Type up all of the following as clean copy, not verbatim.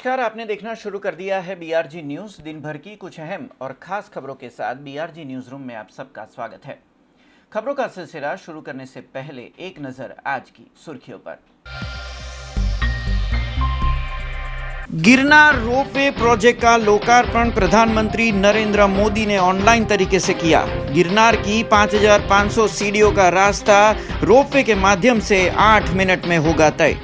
नमस्कार, आपने देखना शुरू कर दिया है बीआरजी न्यूज। दिन भर की कुछ अहम और खास खबरों के साथ बीआरजी न्यूज रूम में आप सबका स्वागत है। खबरों का सिलसिला शुरू करने से पहले एक नजर आज की सुर्खियों पर। गिरनार रोपवे प्रोजेक्ट का लोकार्पण प्रधानमंत्री नरेंद्र मोदी ने ऑनलाइन तरीके से किया। गिरनार की 5500 सीढ़ियों का रास्ता रोपवे के माध्यम से 8 मिनट में होगा तय।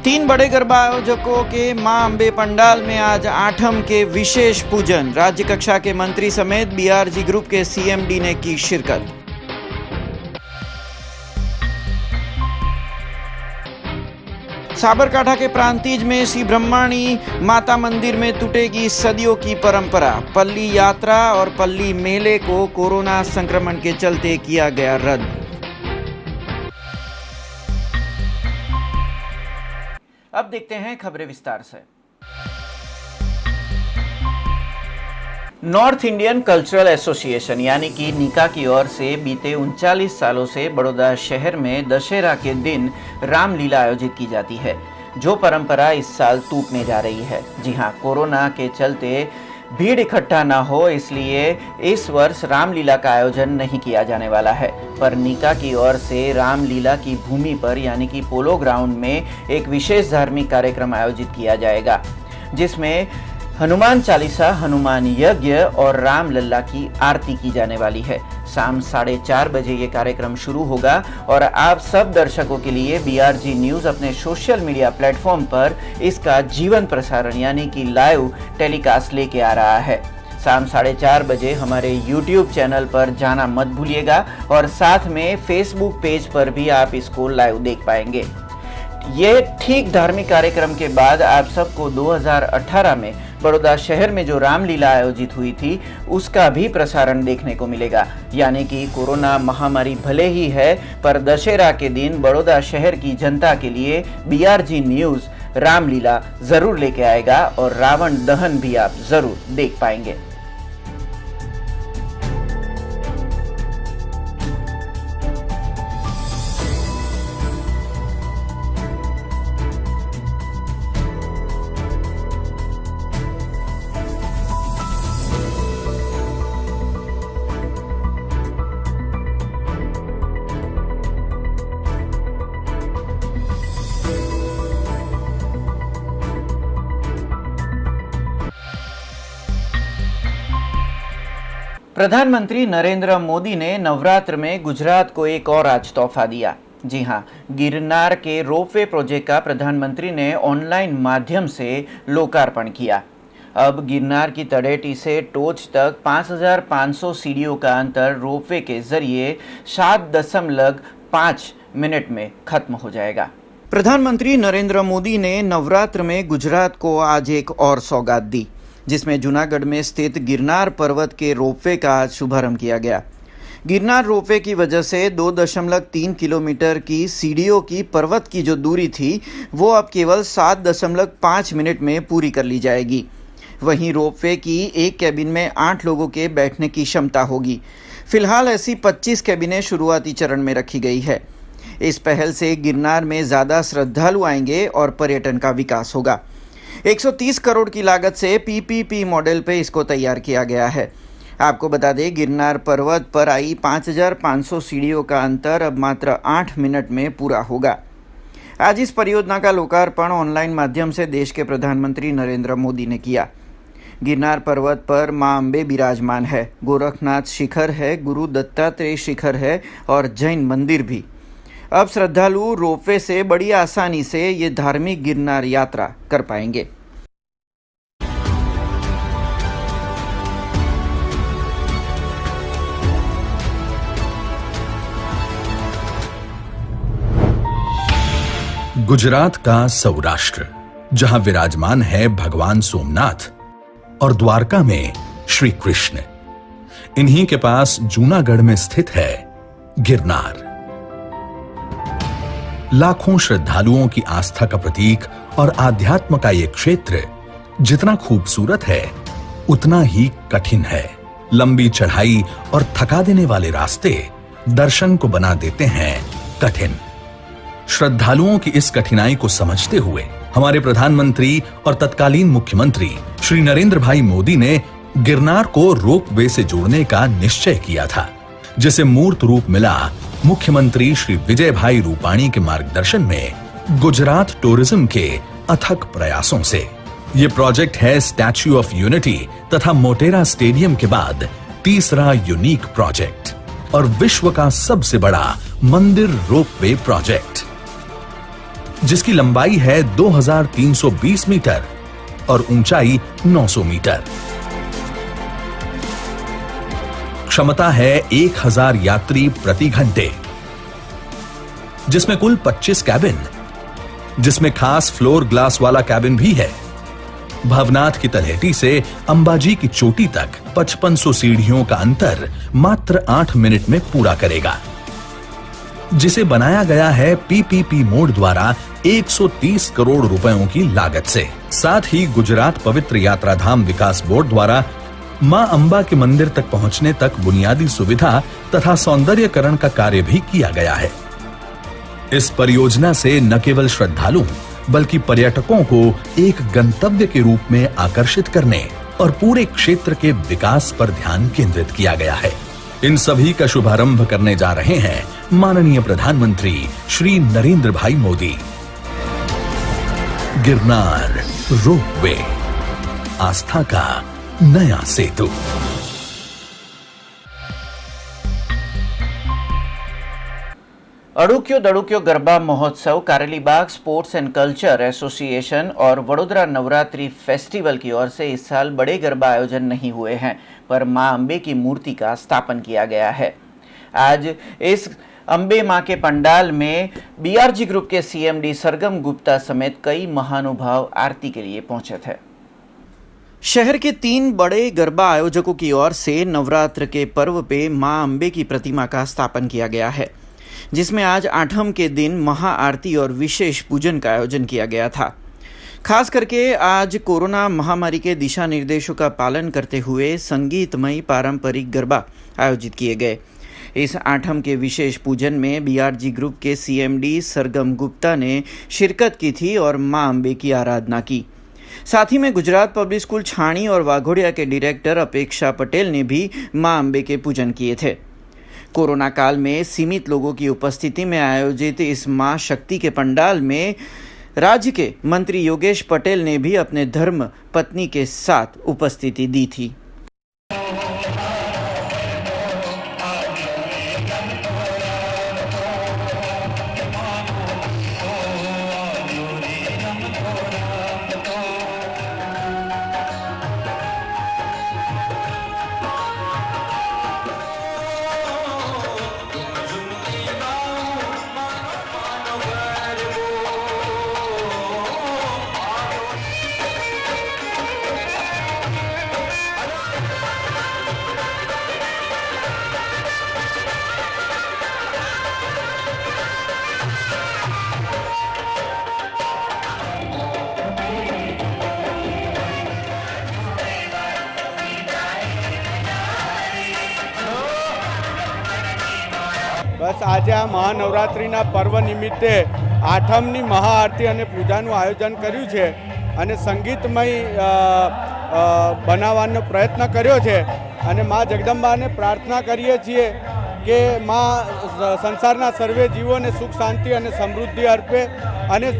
तीन बड़े गरबा आयोजकों के मां अंबे पंडाल में आज आठम के विशेष पूजन। राज्य कक्षा के मंत्री समेत बीआरजी ग्रुप के सीएमडी ने की शिरकत। साबरकांठा के प्रांतिज में श्री ब्रह्माणी माता मंदिर में टूटेगी सदियों की परंपरा। पल्ली यात्रा और पल्ली मेले को कोरोना संक्रमण के चलते किया गया रद्द। अब देखते हैं खबरें विस्तार से। नॉर्थ इंडियन कल्चरल एसोसिएशन यानी कि निका की ओर से बीते 39 सालों से बड़ौदा शहर में दशहरा के दिन रामलीला आयोजित की जाती है, जो परंपरा इस साल टूटने जा रही है। जी हां, कोरोना के चलते भीड़ इकट्ठा ना हो इसलिए इस वर्ष रामलीला का आयोजन नहीं किया जाने वाला है, पर निका की ओर से रामलीला की भूमि पर यानी कि पोलो ग्राउंड में एक विशेष धार्मिक कार्यक्रम आयोजित किया जाएगा, जिसमें हनुमान चालीसा, हनुमान यज्ञ और राम लल्ला की आरती की जाने वाली है। शाम 4:30 बजे ये कार्यक्रम शुरू होगा और आप सब दर्शकों के लिए बीआरजी न्यूज अपने सोशल मीडिया प्लेटफॉर्म पर इसका जीवन प्रसारण यानी कि लाइव टेलीकास्ट लेके आ रहा है। शाम 4:30 बजे हमारे यूट्यूब चैनल पर जाना मत भूलिएगा और साथ में फेसबुक पेज पर भी आप इसको लाइव देख पाएंगे। ये ठीक धार्मिक कार्यक्रम के बाद आप सबको 2018 में बड़ौदा शहर में जो रामलीला आयोजित हुई थी उसका भी प्रसारण देखने को मिलेगा। यानी कि कोरोना महामारी भले ही है, पर दशहरा के दिन बड़ौदा शहर की जनता के लिए बीआरजी न्यूज रामलीला जरूर लेके आएगा और रावण दहन भी आप जरूर देख पाएंगे। प्रधानमंत्री नरेंद्र मोदी ने नवरात्र में गुजरात को एक और आज तोहफा दिया। जी हां, गिरनार के रोपवे प्रोजेक्ट का प्रधानमंत्री ने ऑनलाइन माध्यम से लोकार्पण किया। अब गिरनार की तड़ेटी से टोच तक 5500 सीढ़ियों का अंतर रोपवे के जरिए 7.5 मिनट में खत्म हो जाएगा। प्रधानमंत्री नरेंद्र मोदी ने नवरात्र में गुजरात को आज एक और सौगात दी, जिसमें जूनागढ़ में स्थित गिरनार पर्वत के रोपवे का आज शुभारंभ किया गया। गिरनार रोपवे की वजह से 2.3 किलोमीटर की सीढ़ियों की पर्वत की जो दूरी थी वो अब केवल 7.5 मिनट में पूरी कर ली जाएगी। वहीं रोपवे की एक कैबिन में 8 लोगों के बैठने की क्षमता होगी। फिलहाल ऐसी 25 कैबिनें शुरुआती चरण में रखी गई है। इस पहल से गिरनार में ज़्यादा श्रद्धालु आएंगे और पर्यटन का विकास होगा। 130 करोड़ की लागत से पीपीपी मॉडल पे इसको तैयार किया गया है। आपको बता दें, गिरनार पर्वत पर आई 5500 सीढ़ियों का अंतर अब मात्र 8 मिनट में पूरा होगा। आज इस परियोजना का लोकार्पण ऑनलाइन माध्यम से देश के प्रधानमंत्री नरेंद्र मोदी ने किया। गिरनार पर्वत पर मां अंबे विराजमान है, गोरखनाथ शिखर है, गुरु दत्तात्रेय शिखर है और जैन मंदिर भी। अब श्रद्धालु रोपवे से बड़ी आसानी से ये धार्मिक गिरनार यात्रा कर पाएंगे। गुजरात का सौराष्ट्र, जहां विराजमान है भगवान सोमनाथ और द्वारका में श्री कृष्ण, इन्हीं के पास जूनागढ़ में स्थित है गिरनार। लाखों श्रद्धालुओं की आस्था का प्रतीक और आध्यात्म का ये क्षेत्र जितना खूबसूरत है उतना ही कठिन है। लंबी चढ़ाई और थका देने वाले रास्ते दर्शन को बना देते हैं कठिन। श्रद्धालुओं की इस कठिनाई को समझते हुए हमारे प्रधानमंत्री और तत्कालीन मुख्यमंत्री श्री नरेंद्र भाई मोदी ने गिरनार को रोपवे से जोड़ने का निश्चय किया था, जिसे मूर्त रूप मिला मुख्यमंत्री श्री विजय भाई रूपाणी के मार्गदर्शन में गुजरात टूरिज्म के अथक प्रयासों से। ये प्रोजेक्ट है स्टैच्यू ऑफ यूनिटी तथा मोटेरा स्टेडियम के बाद तीसरा यूनिक प्रोजेक्ट और विश्व का सबसे बड़ा मंदिर रोपवे प्रोजेक्ट, जिसकी लंबाई है 2320 मीटर और ऊंचाई 900 मीटर। क्षमता है 1000 यात्री प्रति घंटे, जिसमें कुल 25 कैबिन, जिसमें खास फ्लोर ग्लास वाला कैबिन भी है। भवनाथ की तलहटी से अंबाजी की चोटी तक 5500 सीढ़ियों का अंतर मात्र 8 मिनट में पूरा करेगा, जिसे बनाया गया है पीपीपी मोड द्वारा 130 करोड़ रुपयों की लागत से। साथ ही गुजरात पवित्र यात्रा धाम विकास बोर्ड द्वारा मां अंबा के मंदिर तक पहुंचने तक बुनियादी सुविधा तथा सौंदर्यकरण का कार्य भी किया गया है। इस परियोजना से न केवल श्रद्धालु बल्कि पर्यटकों को एक गंतव्य के रूप में आकर्षित करने और पूरे क्षेत्र के विकास पर ध्यान केंद्रित किया गया है। इन सभी का शुभारंभ करने जा रहे हैं माननीय प्रधानमंत्री श्री नरेंद्र भाई मोदी। गिरनार रोपवे, आस्था का नया सेतु। अड़ुक्यो दड़ुक्यो गरबा महोत्सव Karelibaug sports and culture association और वडोदरा नवरात्रि फेस्टिवल की ओर से इस साल बड़े गरबा आयोजन नहीं हुए हैं, पर मां अंबे की मूर्ति का स्थापन किया गया है। आज इस अंबे मां के पंडाल में बीआरजी ग्रुप के सीएमडी सरगम गुप्ता समेत कई महानुभाव आरती के लिए पहुंचे थे। शहर के 3 बड़े गरबा आयोजकों की ओर से नवरात्र के पर्व पे मां अंबे की प्रतिमा का स्थापन किया गया है, जिसमें आज आठम के दिन महाआरती और विशेष पूजन का आयोजन किया गया था। खास करके आज कोरोना महामारी के दिशा निर्देशों का पालन करते हुए संगीतमयी पारंपरिक गरबा आयोजित किए गए। इस आठम के विशेष पूजन में बीआरजी ग्रुप के सीएमडी सरगम गुप्ता ने शिरकत की थी और मां अंबे की आराधना की। साथ ही में गुजरात पब्लिक स्कूल छाणी और वाघोड़िया के डायरेक्टर अपेक्षा पटेल ने भी मां अंबे के पूजन किए थे। कोरोना काल में सीमित लोगों की उपस्थिति में आयोजित इस मां शक्ति के पंडाल में राज्य के मंत्री योगेश पटेल ने भी अपने धर्म पत्नी के साथ उपस्थिति दी थी। બસ આજે આ મહાનવરાત્રિના પર્વ નિમિત્તે આઠમની મહાઆરતી અને પૂજાનું આયોજન કર્યું છે અને સંગીતમય બનાવવાનો પ્રયત્ન કર્યો છે અને મા જગદંબાને પ્રાર્થના કરીએ છીએ કે મા સંસારના સર્વે જીવોને સુખ શાંતિ અને સમૃદ્ધિ અર્પે અને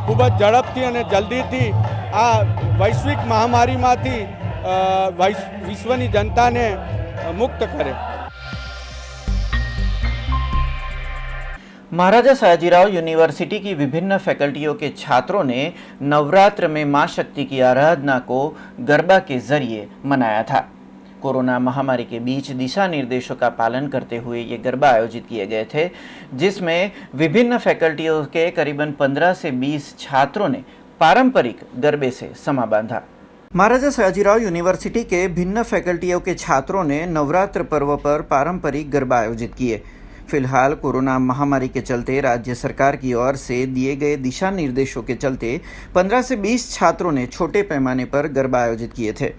ખૂબ જ ઝડપથી અને જલ્દીથી આ વૈશ્વિક મહામારીમાંથી વિશ્વની જનતાને મુક્ત કરે। महाराजा सयाजीराव यूनिवर्सिटी की विभिन्न फैकल्टियों के छात्रों ने नवरात्र में मां शक्ति की आराधना को गरबा के जरिए मनाया था। कोरोना महामारी के बीच दिशा निर्देशों का पालन करते हुए ये गरबा आयोजित किए गए थे, जिसमें विभिन्न फैकल्टियों के करीबन 15 से 20 छात्रों ने पारंपरिक गरबे से समा बांधा। महाराजा सयाजीराव यूनिवर्सिटी के भिन्न फैकल्टियों के छात्रों ने नवरात्र पर्व पर पारंपरिक गरबा आयोजित किए। फिलहाल कोरोना महामारी के चलते राज्य सरकार की ओर से दिए गए दिशा निर्देशों के चलते 15 से 20 छात्रों ने छोटे पैमाने पर गरबा आयोजित किए थे।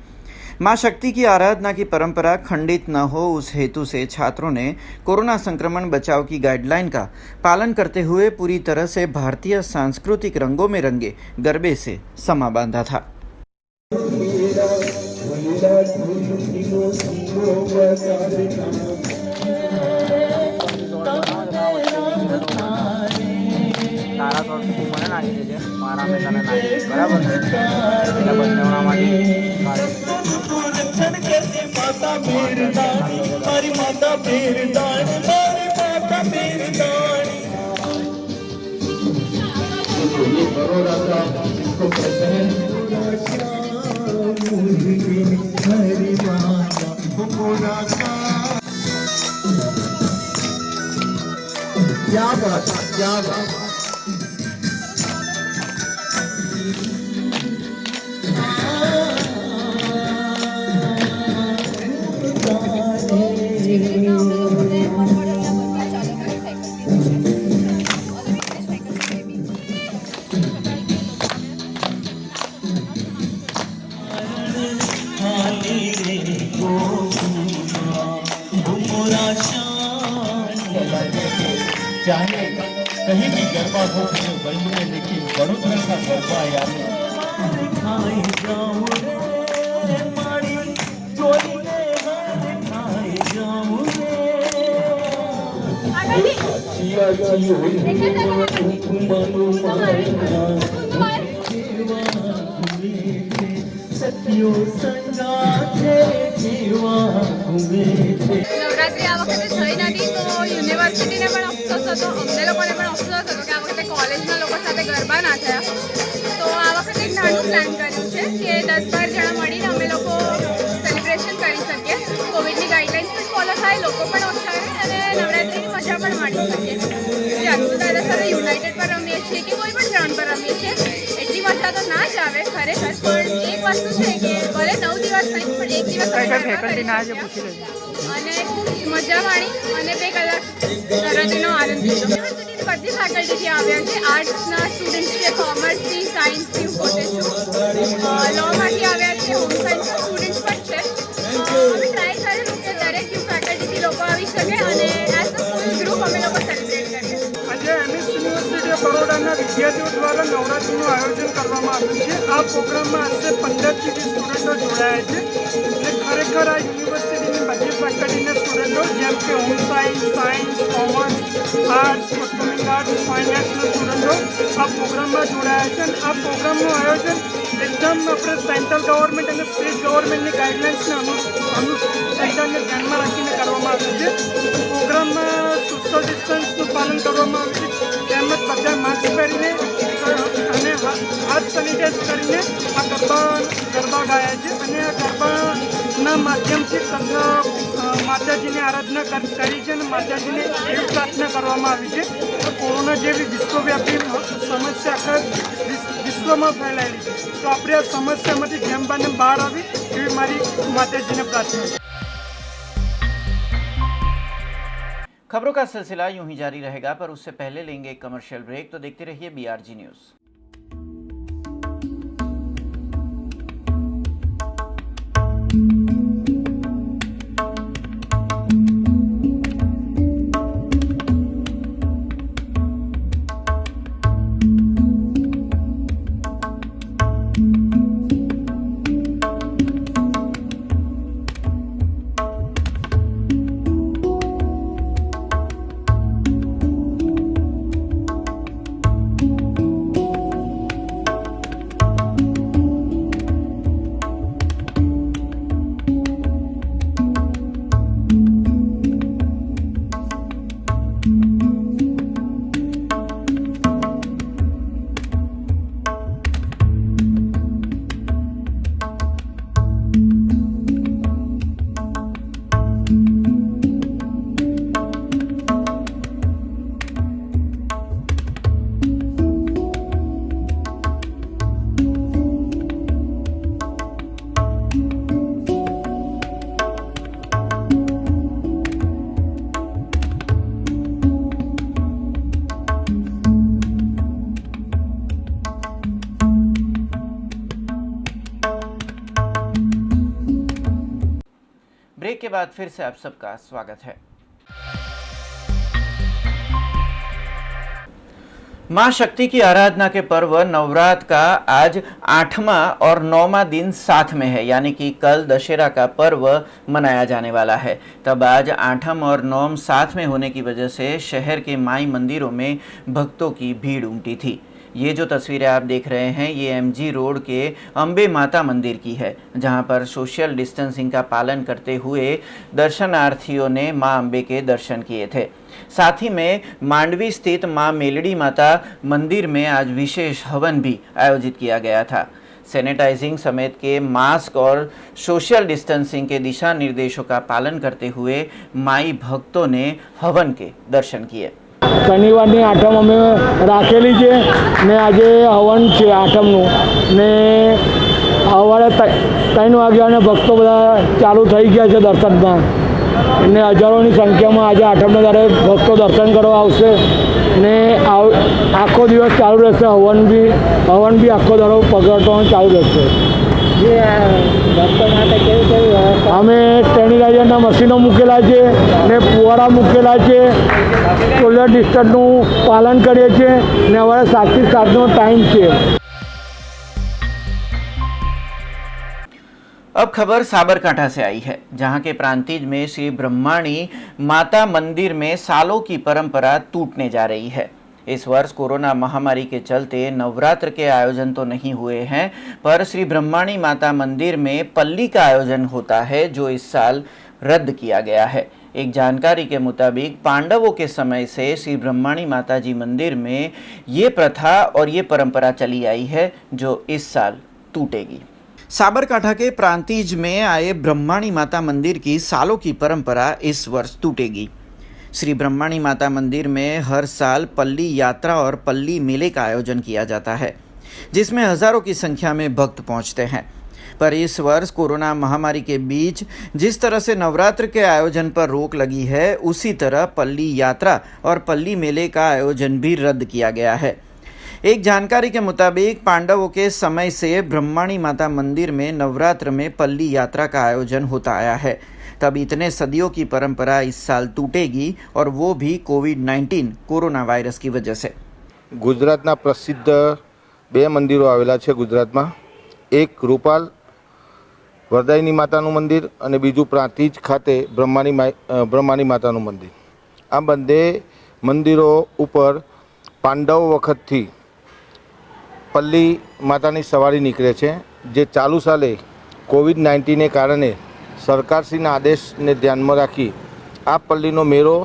मां शक्ति की आराधना की परंपरा खंडित न हो, उस हेतु से छात्रों ने कोरोना संक्रमण बचाव की गाइडलाइन का पालन करते हुए पूरी तरह से भारतीय सांस्कृतिक रंगों में रंगे गरबे से समा बांधा था। क्या बात, क्या बात। चाहे कहीं भी गरबा हो वर्ल्ड में, लेकिन बड़ोदरा का गरबा यानी નવરાત્રી આ વખતે થઈ નથી તો યુનિવર્સિટીને પણ અફસોસ હતો, અમને લોકોને પણ અફસોસ હતો કે આ વખતે કોલેજના લોકો સાથે ગરબા ના થયા. તો આ વખતે એક નાનું પ્લાન કર્યું છે કે 10-12 જણા મળીને અમે લોકો સેલિબ્રેશન કરી શકીએ. કોવિડની ગાઈડલાઇન્સ પણ ફોલો થાય, લોકો પણ ઓછા રહે અને નવરાત્રીની મજા પણ માણી શકીએ. જે અતુલ દાદા સાથે યુનાઇટેડ પર રમીએ છીએ કે કોઈ પણ ગ્રાઉન્ડ પર રમીએ છીએ એટલી મજા તો ના જ આવે ખરેખર, પણ એક વસ્તુ છે કે ભલે 9 દિવસ નહીં પણ એક દિવસ અને ખૂબ મજા માણી અને 2 કલાક નવરાત્રીનો આનંદ લીધો. યુનિવર્સિટીની બધી ફેકલ્ટીથી આવ્યા છે. આર્ટ્સના સ્ટુડન્ટ્સ છે, કોમર્સથી, સાયન્સથી, હું પોતે છું, લોમાંથી આવ્યા છે, હોમ સાયન્સના સ્ટુડન્ટ્સ પણ છે. અમે ટ્રાય કરેલું કે દરેક ફેકલ્ટીથી લોકો આવી શકે અને એઝ અ ફૂલ ગ્રુપ અમે લોકો સેલિબ્રેટ કરીએ. આજે એમએસ યુનિવર્સિટી ઓફ બરોડાના વિદ્યાર્થીઓ દ્વારા નવરાત્રિનું આયોજન કરવામાં આવ્યું છે. આ પ્રોગ્રામમાં આશરે 15થી 20 સ્ટુડન્ટો જોડાયા છે અને ખરેખર આ યુનિવર્સિટીની બધી ફેકલ્ટીના સ્ટુડન્ટો જેમ કે home science, commerce, arts, performing arts, fine આર્ટ્સના સ્ટુડન્ટો આ પ્રોગ્રામમાં જોડાયા છે. અને આ પ્રોગ્રામનું આયોજન એકદમ આપણે સેન્ટ્રલ ગવર્મેન્ટ અને સ્ટેટ ગવર્મેન્ટની ગાઈડલાઇન્સને ધ્યાનમાં રાખીને કરવામાં આવ્યું છે. પ્રોગ્રામમાં સોશિયલ ડિસ્ટન્સનું પાલન કરવામાં આવ્યું છે, તેમજ બધા માસ્ક પહેરીને અને હાથ સેનિટાઈઝ કરીને આ ગરબા ગાયા છે. અને આ ગરબાના માધ્યમથી માતાજીની આરાધના કરી છે અને માતાજીને એવી પ્રાર્થના કરવામાં આવી છે તો કોરોના જેવી વિશ્વવ્યાપી સમસ્યા આખા વિશ્વમાં ફેલાયેલી છે, તો આપણે આ સમસ્યામાંથી જેમ બને બહાર આવી એવી મારી માતાજીને પ્રાર્થના છે. खबरों का सिलसिला यूं ही जारी रहेगा, पर उससे पहले लेंगे एक कमर्शियल ब्रेक, तो देखते रहिए BRG न्यूज़। ब्रेक के बाद फिर से आप सबका स्वागत है। मां शक्ति की आराधना के पर्व नवरात्र का आज 8वां और 9वां दिन साथ में है, यानी कि कल दशहरा का पर्व मनाया जाने वाला है। तब आज 8वां और 9वां साथ में होने की वजह से शहर के माई मंदिरों में भक्तों की भीड़ उमटी थी। ये जो तस्वीरें आप देख रहे हैं ये एमजी रोड के अंबे माता मंदिर की है, जहां पर सोशल डिस्टेंसिंग का पालन करते हुए दर्शनार्थियों ने मां अंबे के दर्शन किए थे। साथ ही में मांडवी स्थित मां मेलड़ी माता मंदिर में आज विशेष हवन भी आयोजित किया गया था। सैनिटाइजिंग समेत के मास्क और सोशल डिस्टेंसिंग के दिशा निर्देशों का पालन करते हुए माई भक्तों ने हवन के दर्शन किए। શનિવારની આઠમ અમે રાખેલી છે ને આજે હવન છે આઠમનું ને સવારે 3 વાગ્યાને ભક્તો બધા ચાલુ થઈ ગયા છે દર્શનમાં ને હજારોની સંખ્યામાં આજે આઠમના ત્યારે ભક્તો દર્શન કરવા આવશે ને આખો દિવસ ચાલુ રહેશે। હવન બી આખો દાડો પગડવાનું ચાલુ રહેશે। અમે સ્ટેનિલાઇઝરના મશીનો મૂકેલા છે ને ફુવારા મૂકેલા છે, સોશિયલ ડિસ્ટન્સનું પાલન કરીએ છીએ ને હવે 7 થી 7નો ટાઈમ છે। अब खबर साबरकांठा से आई है, जहां के प्रांतिज में श्री ब्रह्माणी माता मंदिर में सालों की परंपरा टूटने जा रही है। इस वर्ष कोरोना महामारी के चलते नवरात्र के आयोजन तो नहीं हुए हैं, पर श्री ब्रह्माणी माता मंदिर में पल्ली का आयोजन होता है, जो इस साल रद्द किया गया है। एक जानकारी के मुताबिक पांडवों के समय से श्री ब्रह्माणी माता जी मंदिर में ये प्रथा और ये परंपरा चली आई है, जो इस साल टूटेगी। साबरकांठा के प्रांतिज में आए ब्रह्माणी माता मंदिर की सालों की परंपरा इस वर्ष टूटेगी। श्री ब्रह्माणी माता मंदिर में हर साल पल्ली यात्रा और पल्ली मेले का आयोजन किया जाता है, जिसमें हजारों की संख्या में भक्त पहुंचते हैं। पर इस वर्ष कोरोना महामारी के बीच जिस तरह से नवरात्र के आयोजन पर रोक लगी है, उसी तरह पल्ली यात्रा और पल्ली मेले का आयोजन भी रद्द किया गया है। एक जानकारी के मुताबिक पांडवों के समय से ब्रह्माणी माता मंदिर में नवरात्र में पल्ली यात्रा का आयोजन होता आया है। तब इतने सदियों की परंपरा इस साल टूटेगी, और वो भी कोविड-19 कोरोना वायरस की वजह से। गुजरातना प्रसिद्ध 2 मंदिरों आवेला छे गुजरातमां, एक रूपाल वरदायिनी मातानुं मंदिर अने बीजું प्रांतिज खाते ब्रह्माणी मातानुं मंदिर। आ बंने मंदिरों उपर पांडव वखतथी पल्ली मातानी सवारी निकळे छे, जे चालू साले कोविड-19 ने कारणे सरकारश्रीना आदेशने ध्यानमां राखी आ पल्लीनो मेळो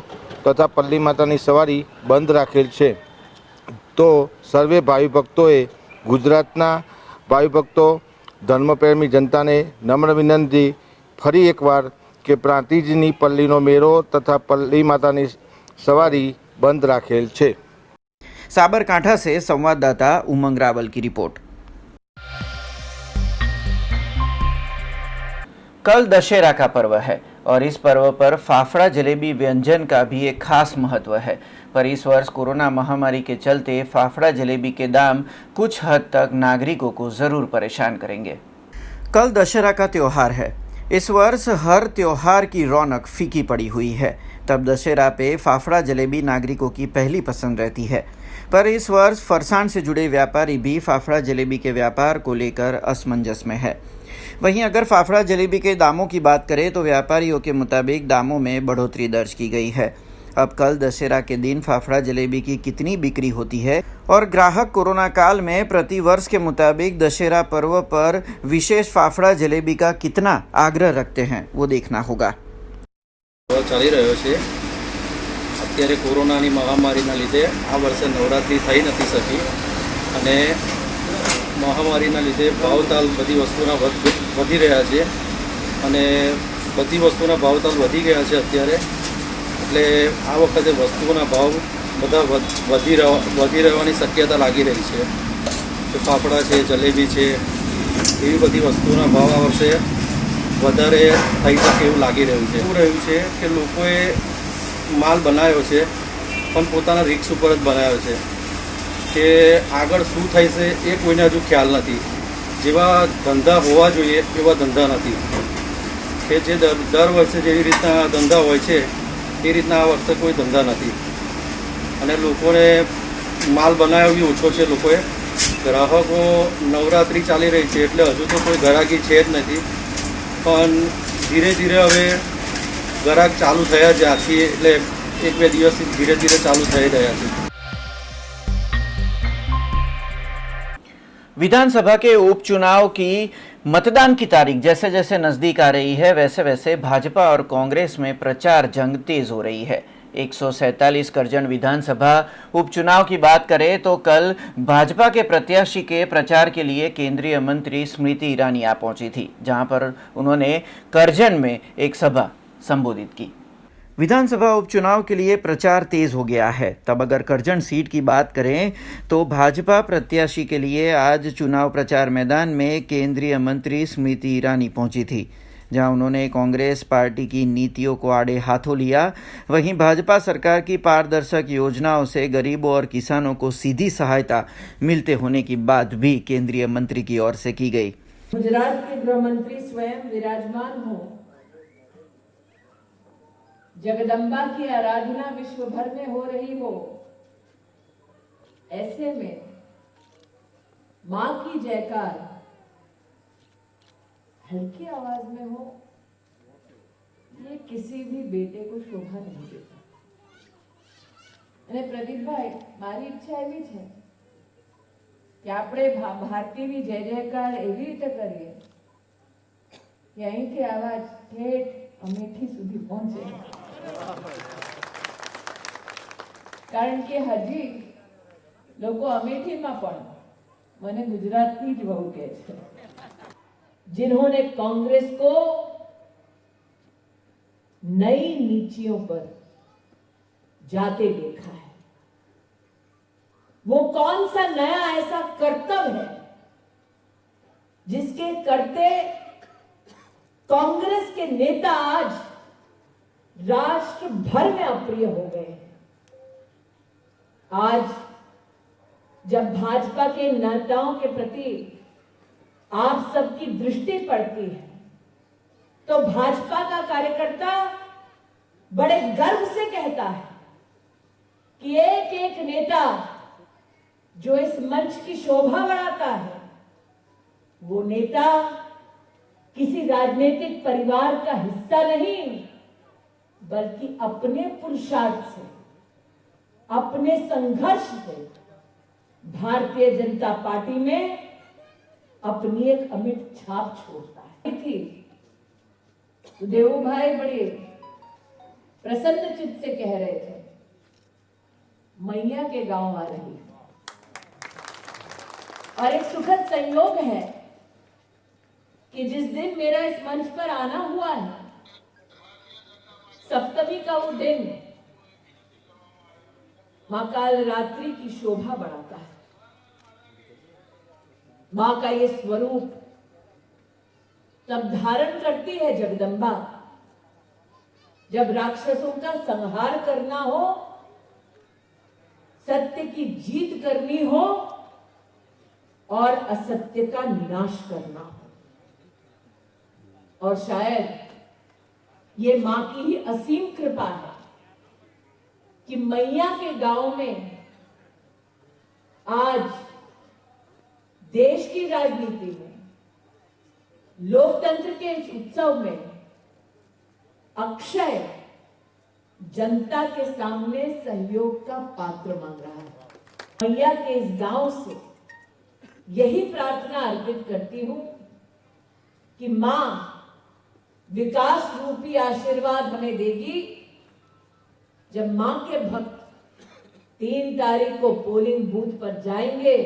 तथा पल्ली मातानी सवारी बंद राखेल छे। तो सर्वे भावी भक्तोए गुजरातना भावी भक्तो धर्मप्रेमी जनताने नम्र विनंती फरी एकवार के प्रांतिजनी पल्लीनो मेळो तथा पल्ली मातानी सवारी बंद राखेल छे। साबरकांठा से संवाददाता उमंग रावल की रिपोर्ट। कल दशहरा का पर्व है और इस पर्व पर फाफड़ा जलेबी व्यंजन का भी एक खास महत्व है, पर इस वर्ष कोरोना महामारी के चलते फाफड़ा जलेबी के दाम कुछ हद तक नागरिकों को जरूर परेशान करेंगे। कल दशहरा का त्योहार है। इस वर्ष हर त्योहार की रौनक फीकी पड़ी हुई है, तब दशहरा पे फाफड़ा जलेबी नागरिकों की पहली पसंद रहती है। पर इस वर्ष फरसान से जुड़े व्यापारी भी फाफड़ा जलेबी के व्यापार को लेकर असमंजस में है। वहीं अगर फाफड़ा जलेबी के दामों की बात करें तो व्यापारियों के मुताबिक दामों में बढ़ोतरी दर्ज की गई है। अब कल दशहरा के दिन फाफड़ा जलेबी की कितनी बिक्री होती है और ग्राहक कोरोना काल में प्रति वर्ष के मुताबिक दशहरा पर्व पर विशेष फाफड़ा जलेबी का कितना आग्रह रखते हैं, वो देखना होगा। ચાલી રહ્યો છે અત્યારે કોરોનાની મહામારીના લીધે આ વર્ષે નવરાત્રિ થઈ નથી શકી અને મહામારીના લીધે ભાવતાલ બધી વસ્તુના વધી રહ્યા છે અને બધી વસ્તુના ભાવતાલ વધી ગયા છે અત્યારે, એટલે આ વખતે વસ્તુઓના ભાવ બધા વધી રહેવાની શક્યતા લાગી રહી છે। ફાફડા છે, જલેબી છે, એવી બધી વસ્તુઓના ભાવ આ વર્ષે વધારે થઈ શકે એવું લાગી રહ્યું છે। એવું રહ્યું છે કે લોકોએ માલ બનાવ્યો છે પણ પોતાના રિસ્ક ઉપર જ બનાવ્યો છે કે આગળ શું થાય છે એ કોઈને હજુ ખ્યાલ નથી। જેવા ધંધા હોવા જોઈએ એવા ધંધા નથી કે જે દર વર્ષે જેવી રીતના ધંધા હોય છે એ રીતના આ વર્ષે કોઈ ધંધા નથી અને લોકોને માલ બનાવ્યો બી ઓછો છે લોકોએ ગ્રાહકો નવરાત્રિ ચાલી રહી છે એટલે હજુ તો કોઈ ગ્રાહકી છે જ નથી પણ ધીરે ધીરે હવે ગ્રાહક ચાલુ થયા છે આથી એટલે એક બે દિવસ ધીરે ધીરે ચાલુ થઈ રહ્યા છે। विधानसभा के उपचुनाव की मतदान की तारीख जैसे जैसे नजदीक आ रही है वैसे वैसे भाजपा और कांग्रेस में प्रचार जंग तेज हो रही है। 147 करजन विधानसभा उपचुनाव की बात करें तो कल भाजपा के प्रत्याशी के प्रचार के लिए केंद्रीय मंत्री स्मृति ईरानी आ पहुंची थी, जहां पर उन्होंने करजन में एक सभा संबोधित की। विधानसभा उपचुनाव के लिए प्रचार तेज हो गया है। तब अगर करजन सीट की बात करें तो भाजपा प्रत्याशी के लिए आज चुनाव प्रचार मैदान में केंद्रीय मंत्री स्मृति ईरानी पहुंची थी, जहां उन्होंने कांग्रेस पार्टी की नीतियों को आड़े हाथों लिया। वहीं भाजपा सरकार की पारदर्शक योजनाओं से गरीबों और किसानों को सीधी सहायता मिलते होने की बात भी केंद्रीय मंत्री की ओर से की गई। गुजरात के गृह मंत्री स्वयं विराजमान हो, जगदम्बा की आराधना विश्व भर में हो रही हो, ऐसे में मां की जयकार हल्की आवाज में हो, ये किसी भी बेटे को शोभा नहीं देता। અને પ્રદીપભાઈ, મારી ઈચ્છા એવી છે કે આપણે ભારતીની જય જયકાર એવી રીતે કરીએ કે અહીંથી આવાજ ઠેઠ અમેઠી સુધી પહોંચે, કારણ કે હજી લોકો અમેઠીમાં પણ મને ગુજરાતની જ વહુ કહે છે, जिन्होंने कांग्रेस को नई नीतियों पर जाते देखा है। वो कौन सा नया ऐसा कर्तव्य है जिसके करते कांग्रेस के नेता आज राष्ट्र भर में अप्रिय हो गए। आज जब भाजपा के नेताओं के प्रति आप सबकी दृष्टि पड़ती है तो भाजपा का कार्यकर्ता बड़े गर्व से कहता है कि एक एक नेता जो इस मंच की शोभा बढ़ाता है, वो नेता किसी राजनीतिक परिवार का हिस्सा नहीं, बल्कि अपने पुरुषार्थ से, अपने संघर्ष से भारतीय जनता पार्टी में अपनी एक अमिट छाप छोड़ता है। थी तो देवू भाई बड़े प्रसन्न चित्त से कह रहे थे, मैया के गांव आ रही, और एक सुखद संयोग है कि जिस दिन मेरा इस मंच पर आना हुआ है, सप्तमी का वो दिन मां काल रात्रि की शोभा बढ़ाता है। मां का ये स्वरूप तब धारण करती है जगदम्बा जब राक्षसों का संहार करना हो, सत्य की जीत करनी हो और असत्य का नाश करना हो। और शायद ये मां की ही असीम कृपा है कि मैया के गांव में आज देश की राजनीति में, लोकतंत्र के इस उत्सव में अक्षय जनता के सामने सहयोग का पात्र मांग रहा है। मैया के इस गांव से यही प्रार्थना अर्पित करती हूं कि मां विकास रूपी आशीर्वाद हमें देगी जब मां के भक्त 3 तारीख को पोलिंग बूथ पर जाएंगे,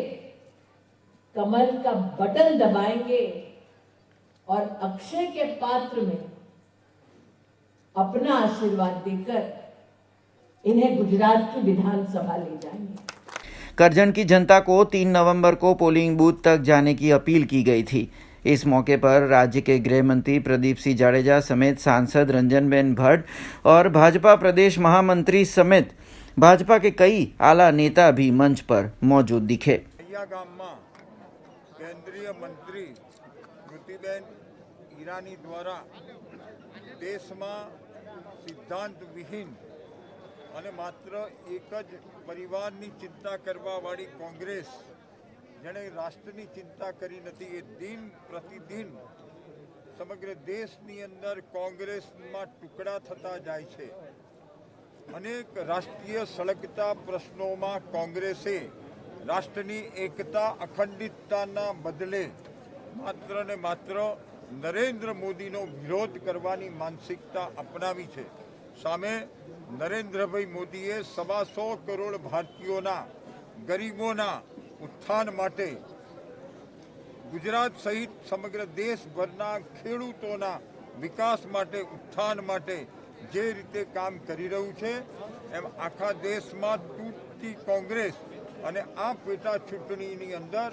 कमल का बटन दबाएंगे और अक्षय के पात्र में अपना आशीर्वाद देकर इन्हें गुजरात की विधानसभा ले जाएंगे। करजन की जनता को 3 नवंबर को पोलिंग बूथ तक जाने की अपील की गई थी। इस मौके पर राज्य के गृह मंत्री प्रदीप सिंह जाडेजा समेत सांसद रंजनबेन भट्ट और भाजपा प्रदेश महामंत्री समेत भाजपा के कई आला नेता भी मंच पर मौजूद दिखे। केंद्रीय मंत्री स्मृतिबेन ઈરાની દ્વારા દેશમાં સિદ્ધાંત વિહીન અને માત્ર એક જ પરિવારની ચિંતા કરવાવાળી કોંગ્રેસ, જેણે રાષ્ટ્રની ચિંતા કરી નથી, એ દિન પ્રતિદિન સમગ્ર દેશની અંદર કોંગ્રેસમાં ટુકડા થતા જાય છે. અનેક રાષ્ટ્રીય સળગતા પ્રશ્નોમાં કોંગ્રેસે રાષ્ટ્રની એકતા અખંડિતતાના બદલે માત્ર ને માત્ર નરેન્દ્ર મોદીનો વિરોધ કરવાની માનસિકતા અપનાવી છે. સામે નરેન્દ્રભાઈ મોદીએ 125 કરોડ ભારતીયોના, ગરીબોના ઉત્થાન માટે, ગુજરાત સહિત સમગ્ર દેશભરના ખેડૂતોના વિકાસ માટે, ઉત્થાન માટે જે રીતે કામ કરી રહ્યું છે, એમ આખા દેશમાં તૂટતી કોંગ્રેસ અને આ પેટા ચૂંટણીની અંદર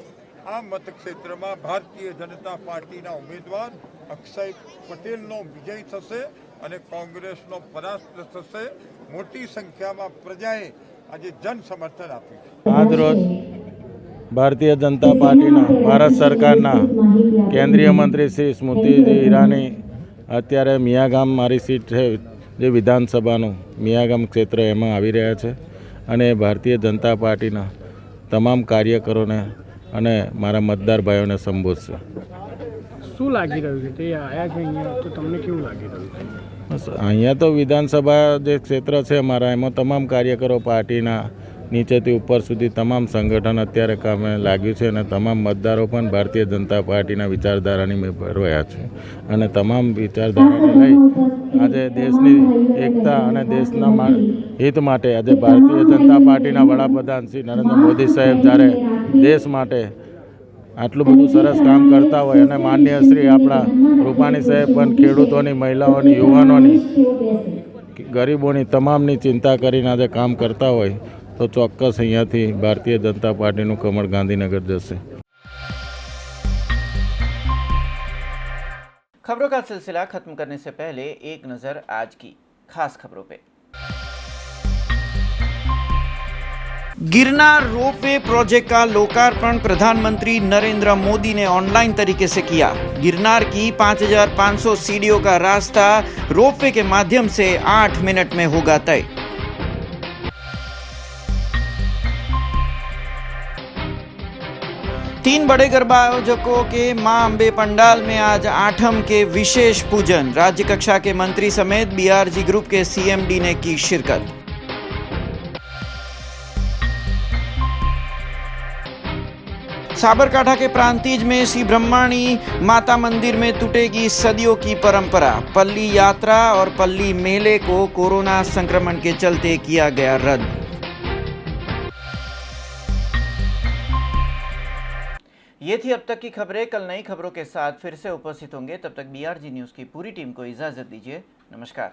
આ મતક્ષેત્રમાં ભારતીય જનતા પાર્ટીના ઉમેદવાર અક્ષય પટેલનો વિજય થશે અને કોંગ્રેસનો પરાસ્ત થશે. મોટી સંખ્યામાં પ્રજાએ આજે જન સમર્થન આપ્યું છે. આજરોજ ભારતીય જનતા પાર્ટીના, ભારત સરકારના કેન્દ્રીય મંત્રી શ્રી સ્મૃતિજી ઈરાની અત્યારે મિયાગામ, મારી સીટ છે જે વિધાનસભાનું મિયાગામ ક્ષેત્ર, એમાં આવી રહ્યા છે અને ભારતીય જનતા પાર્ટીના તમામ કાર્યકરોને અને મારા મતદાર ભાઈઓને સંબોધશે. શું લાગી રહ્યું છે તે આયા છે અહીંયા, તો તમને કેવું લાગી રહ્યું છે? બસ અહીંયા તો વિધાનસભા જે ક્ષેત્ર છે અમારા, એમાં તમામ કાર્યકરો પાર્ટીના નીચેથી ઉપર સુધી તમામ સંગઠન અત્યારે કામે લાગ્યું છે અને તમામ મતદારો પણ ભારતીય જનતા પાર્ટીના વિચારધારાની મેં ભરવાયા છે અને તમામ વિચારધારાને લઈ આજે દેશની એકતા અને દેશના હિત માટે આજે ભારતીય જનતા પાર્ટીના વડાપ્રધાન શ્રી નરેન્દ્ર મોદી સાહેબ જ્યારે દેશ માટે આટલું બધું સરસ કામ કરતા હોય અને માનનીય શ્રી આપણા રૂપાણી સાહેબ પણ ખેડૂતોની, મહિલાઓની, યુવાનોની, ગરીબોની તમામની ચિંતા કરીને આજે કામ કરતા હોય तो चौक्कस यहाँ थी भारतीय जनता पार्टी નું कमल गांधीनगर जैसे. खबरों का सिलसिला खत्म करने से पहले एक नजर आज की खास खबरों पे. गिरनार रोपवे प्रोजेक्ट का लोकार्पण प्रधानमंत्री नरेंद्र मोदी ने ऑनलाइन तरीके से किया. गिरनार की 5500 सीढ़ियों का रास्ता रोपवे के माध्यम से 8 मिनट में होगा तय. तीन बड़े गरबा आयोजकों के मां अंबे पंडाल में आज आठम के विशेष पूजन. राज्य कक्षा के मंत्री समेत बीआरजी ग्रुप के सीएमडी ने की शिरकत. साबरकांठा के प्रांतिज में श्री ब्रह्माणी माता मंदिर में टूटेगी सदियों की परंपरा. पल्ली यात्रा और पल्ली मेले को कोरोना संक्रमण के चलते किया गया रद्द. ये थी अब तक की खबरें. कल नई खबरों के साथ फिर से उपस्थित होंगे. तब तक बीआरजी न्यूज़ की पूरी टीम को इजाजत दीजिए. नमस्कार.